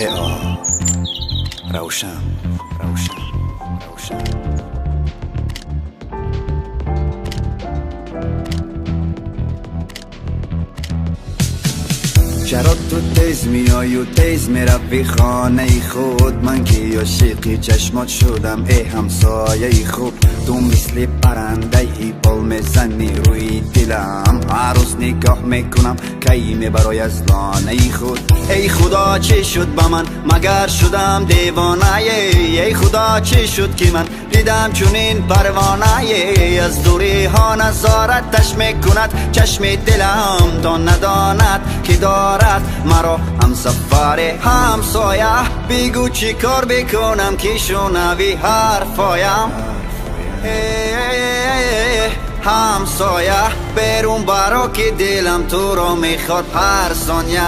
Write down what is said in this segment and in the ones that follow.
شعله روشن روشن روشن. چرا تو تیز میای و تیز میروی خانه خود؟ من که عاشقی چشمات شدم ای همسایه خوب. تو مثل پرنده ای بال میزنی روی دلم، هر روز نگاه میکنم کی میبرای از لانه خود. ای خدا چی شد با من مگر شدم دیوانه؟ ای خدا چی شد که من دیدم چونین پروانه؟ از دوری ها نظارتش میکند چشم دلم، تا نداند که دارد مرا همسفر همسایه. بگو چی کار بکنم که شنوی حرفایم؟ همسایه برون برا که دلم تو را میخواد هر ثانیه.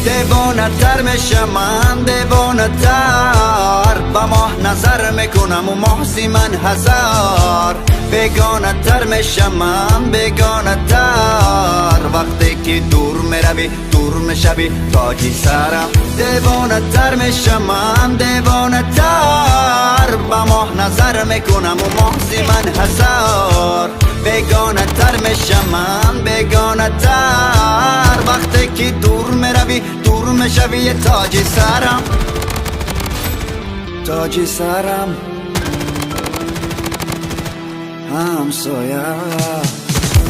دیوانه تر میشم من، دیوانه تر با ماه نظر میکنم و محضی من هزار. بیگانه تر میشم من، بیگانه تر وقتی که دور میروی دور میشوی تاجی سرم. دیوانه تر میشم من، دیوانه تر با ماه نظر میکنم و محضی من هزار. بیگانه تر میشم من، بیگانه تر وقتی که دور میروی دور میشوی تاجی سرم، تاجی سرم. همسایه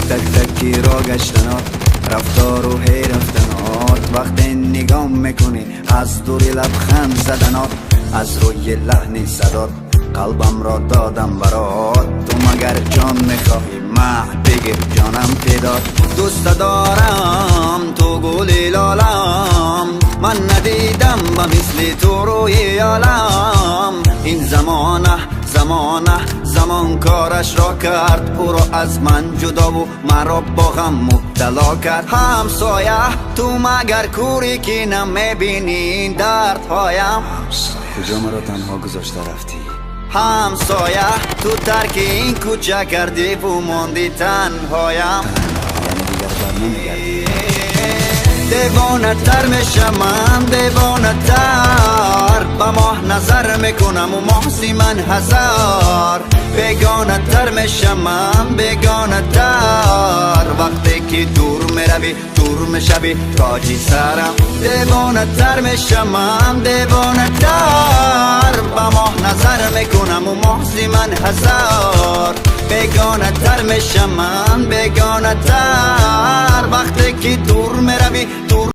تک تکی را گشتنات، رفتار و هی رفتنات، وقتی نگاه میکنی از دوری لبخند زدنات، از روی لحن صدات قلبم را دادم برات. تو مگر جان میخواهی مه بگیر جانم پیدات. دوست دارم تو گل لالم، من ندیدم با مثل تو روی عالم. این زمان کارش را کرد، او را از من جدا و مرا با غم مبتلا کرد. همسایه تو مگر کوری که نمیبینی دردهایم؟ کجا مرا تنها گذاشته رفتی؟ همسایه تو ترک این کوچه کردی و ماندی تنهایم. دیوانه تر میشم من، دیوانه تر با ماه نظر میکنم و محضی من هزار. بیگانه تر میشم من، بیگانه تر وقتی که دور میروی دور میشوی تاجی سرم. دیوانه تر میشم من، دیوانه تر با ماه نظر میکنم و محضی من هزار. بیگانه تر میشم من، بیگانه تر وقتی که دور میروی دور